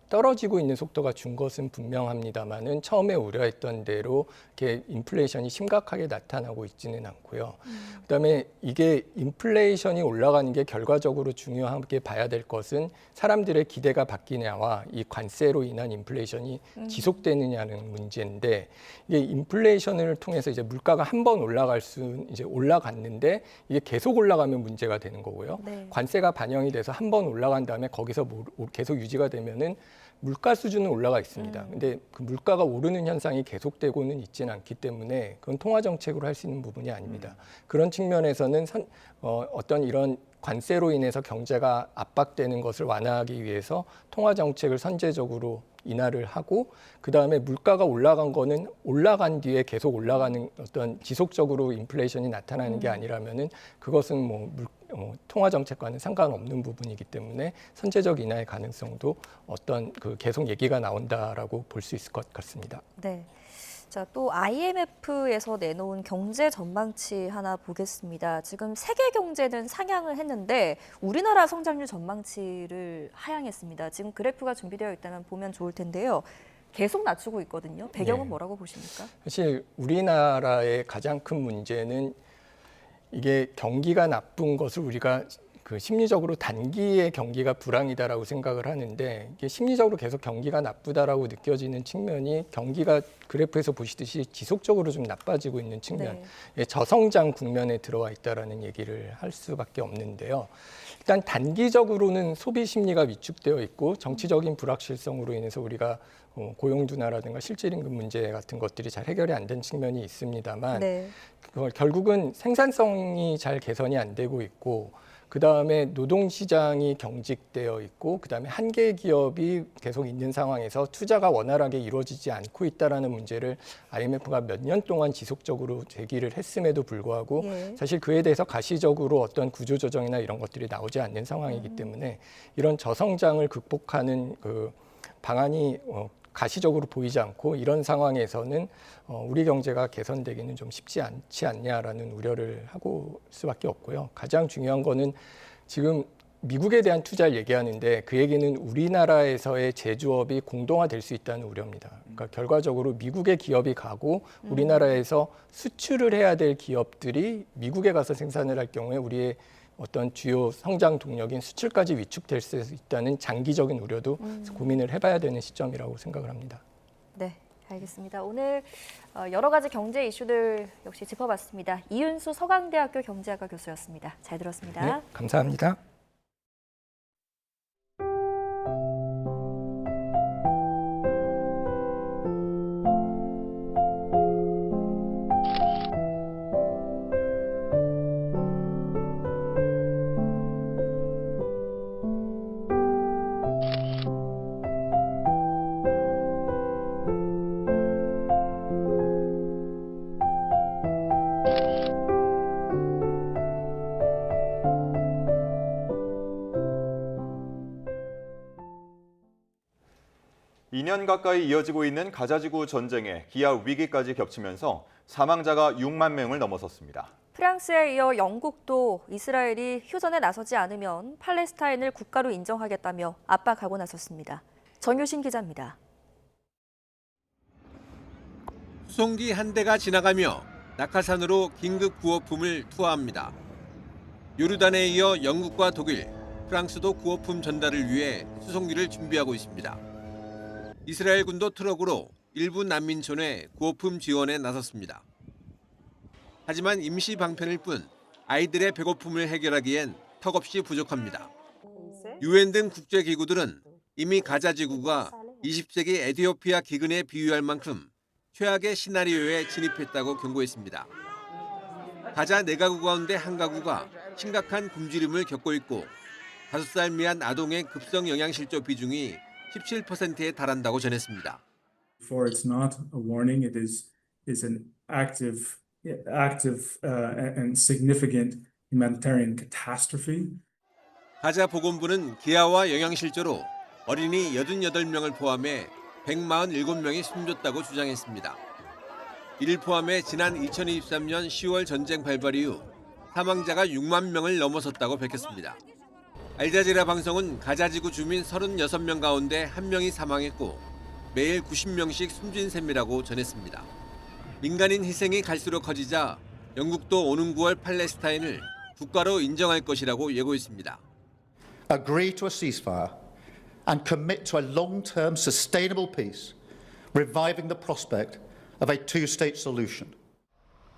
떨어지고 있는 속도가 준 것은 분명합니다만은 처음에 우려했던 대로 이렇게 인플레이션이 심각하게 나타나고 있지는 않고요. 그다음에 이게 인플레이션이 올라가는 게 결과적으로 중요하게 봐야 될 것은 사람들의 기대가 바뀌냐와 이 관세로 인한 인플레이션이 지속되느냐는 문제인데 이게 인플레이션을 통해서 이제 물가가 한 번 이제 올라갔는데 이게 계속 올라가면 문제가 되는 거고요. 네. 관세가 반영이 돼서 한 번 올라간 다음에 거기서 계속 유지가 되면은 물가 수준은 올라가 있습니다. 근데 그 물가가 오르는 현상이 계속되고는 있지는 않기 때문에 그건 통화 정책으로 할 수 있는 부분이 아닙니다. 그런 측면에서는 어떤 이런 관세로 인해서 경제가 압박되는 것을 완화하기 위해서 통화 정책을 선제적으로 인하를 하고 그다음에 물가가 올라간 거는 올라간 뒤에 계속 올라가는 어떤 지속적으로 인플레이션이 나타나는 게 아니라면은 그것은 통화 정책과는 상관없는 부분이기 때문에 선제적 인하의 가능성도 어떤 그 계속 얘기가 나온다라고 볼 수 있을 것 같습니다. 네. 자, 또 IMF에서 내놓은 경제 전망치 하나 보겠습니다. 지금 세계 경제는 상향을 했는데 우리나라 성장률 전망치를 하향했습니다. 지금 그래프가 준비되어 있다면 보면 좋을 텐데요. 계속 낮추고 있거든요. 배경은 뭐라고 보십니까? 사실 우리나라의 가장 큰 문제는 이게 경기가 나쁜 것을 우리가 그 심리적으로 단기의 경기가 불황이다라고 생각을 하는데 이게 심리적으로 계속 경기가 나쁘다라고 느껴지는 측면이 경기가 그래프에서 보시듯이 지속적으로 좀 나빠지고 있는 측면, 저성장 국면에 들어와 있다라는 얘기를 할 수밖에 없는데요. 일단 단기적으로는 소비 심리가 위축되어 있고 정치적인 불확실성으로 인해서 우리가 고용 둔화라든가 실질 임금 문제 같은 것들이 잘 해결이 안 된 측면이 있습니다만 결국은 생산성이 잘 개선이 안 되고 있고 그다음에 노동시장이 경직되어 있고 그다음에 한계 기업이 계속 있는 상황에서 투자가 원활하게 이루어지지 않고 있다는 문제를 IMF가 몇 년 동안 지속적으로 제기를 했음에도 불구하고 사실 그에 대해서 가시적으로 어떤 구조조정이나 이런 것들이 나오지 않는 상황이기 때문에 이런 저성장을 극복하는 그 방안이 가시적으로 보이지 않고 이런 상황에서는 우리 경제가 개선되기는 좀 쉽지 않지 않냐라는 우려를 하고 수밖에 없고요. 가장 중요한 거는 지금 미국에 대한 투자를 얘기하는데 그 얘기는 우리나라에서의 제조업이 공동화될 수 있다는 우려입니다. 그러니까 결과적으로 미국의 기업이 가고 우리나라에서 수출을 해야 될 기업들이 미국에 가서 생산을 할 경우에 우리의 어떤 주요 성장 동력인 수출까지 위축될 수 있다는 장기적인 우려도 고민을 해봐야 되는 시점이라고 생각을 합니다. 네, 알겠습니다. 오늘 여러 가지 경제 이슈들 역시 짚어봤습니다. 이윤수 서강대학교 경제학과 교수였습니다. 잘 들었습니다. 네, 감사합니다. 이 년 가까이 이어지고 있는 가자지구 전쟁에 기아 위기까지 겹치면서 사망자가 6만 명을 넘어섰습니다. 프랑스에 이어 영국도 이스라엘이 휴전에 나서지 않으면 팔레스타인을 국가로 인정하겠다며 압박하고 나섰습니다. 정유신 기자입니다. 수송기 한 대가 지나가며 낙하산으로 긴급 구호품을 투하합니다. 요르단에 이어 영국과 독일, 프랑스도 구호품 전달을 위해 수송기를 준비하고 있습니다. 이스라엘 군도 트럭으로 일부 난민촌에 구호품 지원에 나섰습니다. 하지만 임시 방편일 뿐 아이들의 배고픔을 해결하기엔 턱없이 부족합니다. 유엔 등 국제기구들은 이미 가자지구가 20세기 에티오피아 기근에 비유할 만큼 최악의 시나리오에 진입했다고 경고했습니다. 가자 4가구 가운데 1가구가 심각한 굶주림을 겪고 있고 5살 미만 아동의 급성 영양실조 비중이 17%에 달한다고 전했습니다. For it's not a warning, it is an active and significant humanitarian catastrophe. 가자 보건부는 기아와 영양실조로 어린이 88명을 포함해 147명이 숨졌다고 주장했습니다. 이를 포함해 지난 2023년 10월 전쟁 발발 이후 사망자가 6만 명을 넘어섰다고 밝혔습니다. 알자지라 방송은 가자지구 주민 36명 가운데 1명이 사망했고 매일 90명씩 숨진 셈이라고 전했습니다. 민간인 희생이 갈수록 커지자 영국도 오는 9월 팔레스타인을 국가로 인정할 것이라고 예고했습니다. Agree to a ceasefire and commit to a long-term sustainable peace, reviving the prospect of a two-state solution.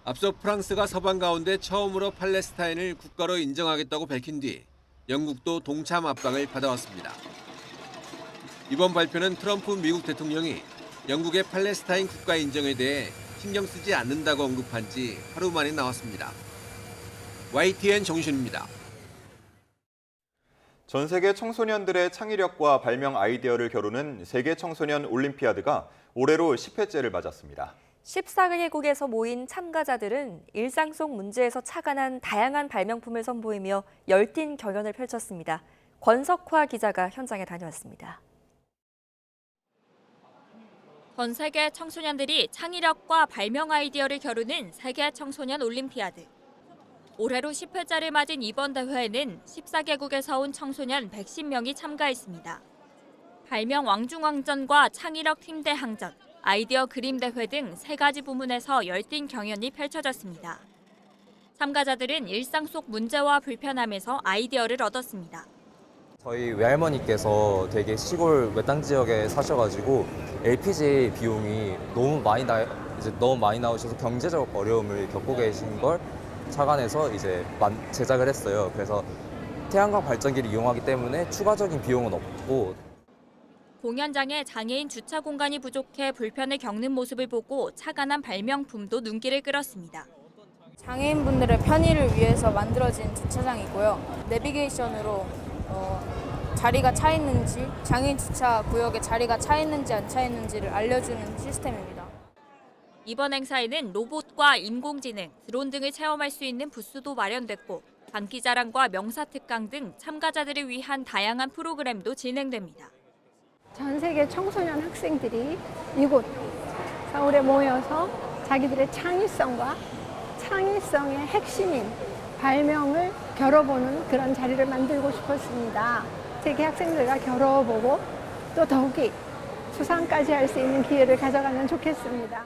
앞서 프랑스가 서방 가운데 처음으로 팔레스타인을 국가로 인정하겠다고 밝힌 뒤 영국도 동참 압박을 받아왔습니다. 이번 발표는 트럼프 미국 대통령이 영국의 팔레스타인 국가 인정에 대해 신경 쓰지 않는다고 언급한 지 하루 만에 나왔습니다. YTN 정신입니다. 전 세계 청소년들의 창의력과 발명 아이디어를 겨루는 세계 청소년 올림피아드가 올해로 10회째를 맞았습니다. 14개국에서 모인 참가자들은 일상 속 문제에서 착안한 다양한 발명품을 선보이며 열띤 경연을 펼쳤습니다. 권석화 기자가 현장에 다녀왔습니다. 전 세계 청소년들이 창의력과 발명 아이디어를 겨루는 세계 청소년 올림피아드. 올해로 10회째를 맞은 이번 대회에는 14개국에서 온 청소년 110명이 참가했습니다. 발명 왕중왕전과 창의력 팀 대항전, 아이디어 그림 대회 등 3가지 부문에서 열띤 경연이 펼쳐졌습니다. 참가자들은 일상 속 문제와 불편함에서 아이디어를 얻었습니다. 저희 외할머니께서 되게 시골 외딴 지역에 사셔가지고 LPG 비용이 너무 많이 나오셔서 경제적 어려움을 겪고 계신 걸 착안해서 이제 제작을 했어요. 그래서 태양광 발전기를 이용하기 때문에 추가적인 비용은 없고. 공연장에 장애인 주차 공간이 부족해 불편을 겪는 모습을 보고 착안한 발명품도 눈길을 끌었습니다. 장애인분들의 편의를 위해서 만들어진 주차장이고요. 내비게이션으로 자리가 차 있는지, 장애인 주차 구역에 자리가 차 있는지 안 차 있는지를 알려주는 시스템입니다. 이번 행사에는 로봇과 인공지능, 드론 등을 체험할 수 있는 부스도 마련됐고 장기자랑과 명사특강 등 참가자들을 위한 다양한 프로그램도 진행됩니다. 전 세계 청소년 학생들이 이곳 서울에 모여서 자기들의 창의성과 창의성의 핵심인 발명을 겨뤄보는 그런 자리를 만들고 싶었습니다. 세계 학생들과 겨뤄보고 또 더욱이 수상까지 할 수 있는 기회를 가져가면 좋겠습니다.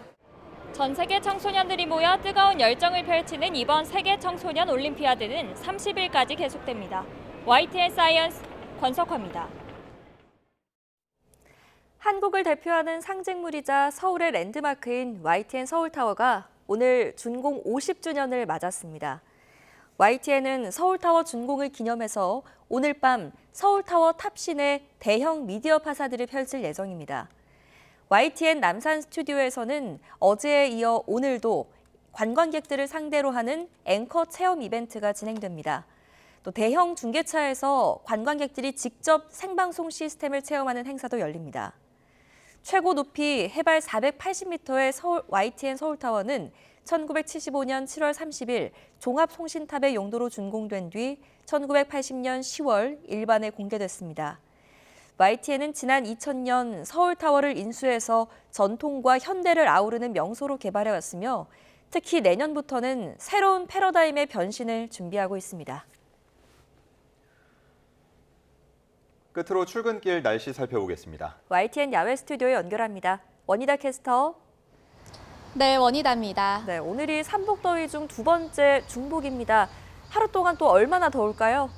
전 세계 청소년들이 모여 뜨거운 열정을 펼치는 이번 세계 청소년 올림피아드는 30일까지 계속됩니다. YTN 사이언스 권석화입니다. 한국을 대표하는 상징물이자 서울의 랜드마크인 YTN 서울타워가 오늘 준공 50주년을 맞았습니다. YTN은 서울타워 준공을 기념해서 오늘 밤 서울타워 탑신의 대형 미디어 파사드를 펼칠 예정입니다. YTN 남산 스튜디오에서는 어제에 이어 오늘도 관광객들을 상대로 하는 앵커 체험 이벤트가 진행됩니다. 또 대형 중계차에서 관광객들이 직접 생방송 시스템을 체험하는 행사도 열립니다. 최고 높이 해발 480m의 YTN 서울타워는 1975년 7월 30일 종합송신탑의 용도로 준공된 뒤 1980년 10월 일반에 공개됐습니다. YTN은 지난 2000년 서울타워를 인수해서 전통과 현대를 아우르는 명소로 개발해왔으며 특히 내년부터는 새로운 패러다임의 변신을 준비하고 있습니다. 끝으로 출근길 날씨 살펴보겠습니다. YTN 야외 스튜디오에 연결합니다. 원희다 캐스터. 네, 원희다입니다. 네, 오늘이 삼복더위 중 두 번째 중복입니다. 하루 동안 또 얼마나 더울까요?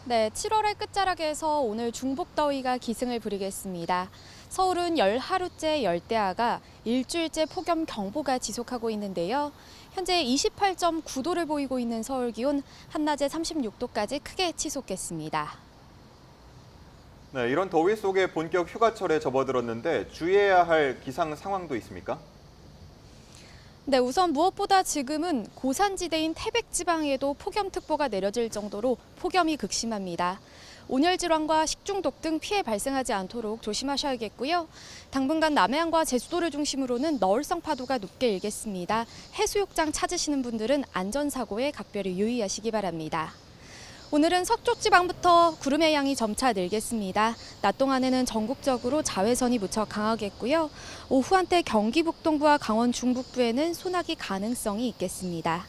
네, 7월의 끝자락에서 오늘 중복더위가 기승을 부리겠습니다. 서울은 열하루째 열대야가 일주일째 폭염경보가 지속하고 있는데요. 현재 28.9도를 보이고 있는 서울 기온, 한낮에 36도까지 크게 치솟겠습니다. 네, 이런 더위 속에 본격 휴가철에 접어들었는데 주의해야 할 기상 상황도 있습니까? 네, 우선 무엇보다 지금은 고산지대인 태백 지방에도 폭염특보가 내려질 정도로 폭염이 극심합니다. 온열 질환과 식중독 등 피해 발생하지 않도록 조심하셔야겠고요. 당분간 남해안과 제주도를 중심으로는 너울성 파도가 높게 일겠습니다. 해수욕장 찾으시는 분들은 안전사고에 각별히 유의하시기 바랍니다. 오늘은 서쪽 지방부터 구름의 양이 점차 늘겠습니다. 낮 동안에는 전국적으로 자외선이 무척 강하겠고요. 오후 한때 경기 북동부와 강원 중북부에는 소나기 가능성이 있겠습니다.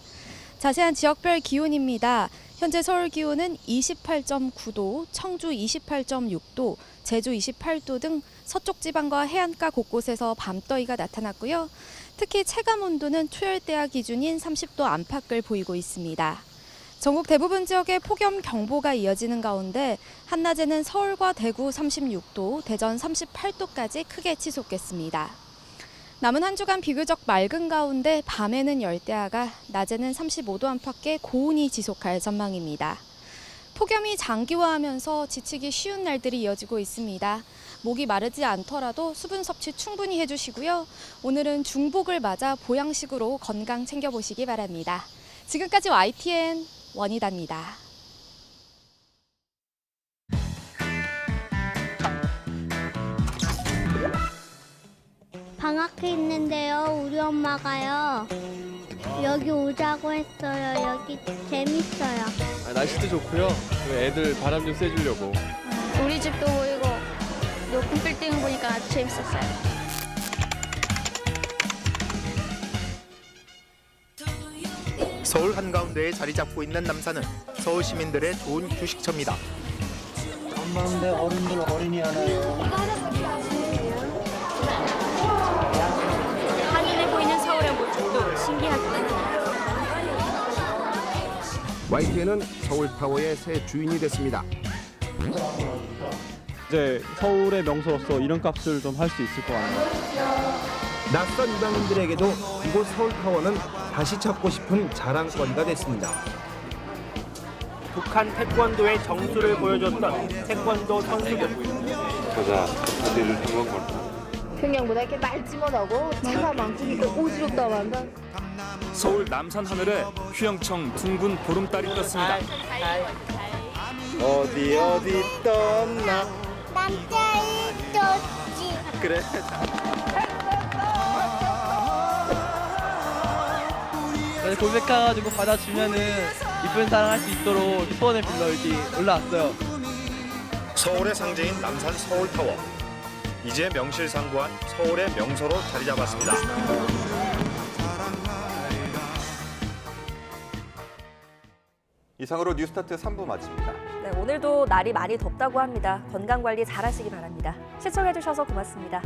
자세한 지역별 기온입니다. 현재 서울 기온은 28.9도, 청주 28.6도, 제주 28도 등 서쪽 지방과 해안가 곳곳에서 밤더위가 나타났고요. 특히 체감 온도는 초열대야 기준인 30도 안팎을 보이고 있습니다. 전국 대부분 지역에 폭염 경보가 이어지는 가운데 한낮에는 서울과 대구 36도, 대전 38도까지 크게 치솟겠습니다. 남은 한 주간 비교적 맑은 가운데 밤에는 열대야가, 낮에는 35도 안팎의 고온이 지속할 전망입니다. 폭염이 장기화하면서 지치기 쉬운 날들이 이어지고 있습니다. 목이 마르지 않더라도 수분 섭취 충분히 해주시고요. 오늘은 중복을 맞아 보양식으로 건강 챙겨보시기 바랍니다. 지금까지 YTN 원희다입니다. 방학회 있는데요. 우리 엄마가요. 여기 오자고 했어요. 여기 재밌어요. 날씨도 좋고요. 애들 바람 좀 쐬주려고. 우리 집도 보이고 높은 빌딩 보니까 아주 재밌었어요. 서울 한가운데에 자리 잡고 있는 남산은 서울 시민들의 좋은 휴식처입니다. 엄마인데 어른들 어린이 하나요. 한인해 보이는 서울의 모습도 신기하기만 해요. YTN은 서울타워의 새 주인이 됐습니다. 이제 서울의 명소로서 이름값을 좀 할 수 있을 것 같네요. 낯선 이방인들에게도 이곳 서울타워는 다시 찾고 싶은 자랑거리가 됐습니다. 북한 태권도의 정수를 보여줬던 태권도 선수들. 그가 어디를 한건 걸까? 평양보다 이렇게 맑지 못하고 차가 많으니까 어지럽다고 한다. 서울 남산 하늘에 휘영청 둥근 보름달이 떴습니다. 어디 떴나? 남자이 떴지. 그래. 고백해가지고 받아주면은 이쁜 사랑 할 수 있도록 소원을 빌러 여기 올라왔어요. 서울의 상징인 남산 서울타워. 이제 명실상부한 서울의 명소로 자리 잡았습니다. 이상으로 뉴스타트 3부 마칩니다. 네, 오늘도 날이 많이 덥다고 합니다. 건강관리 잘하시기 바랍니다. 시청해주셔서 고맙습니다.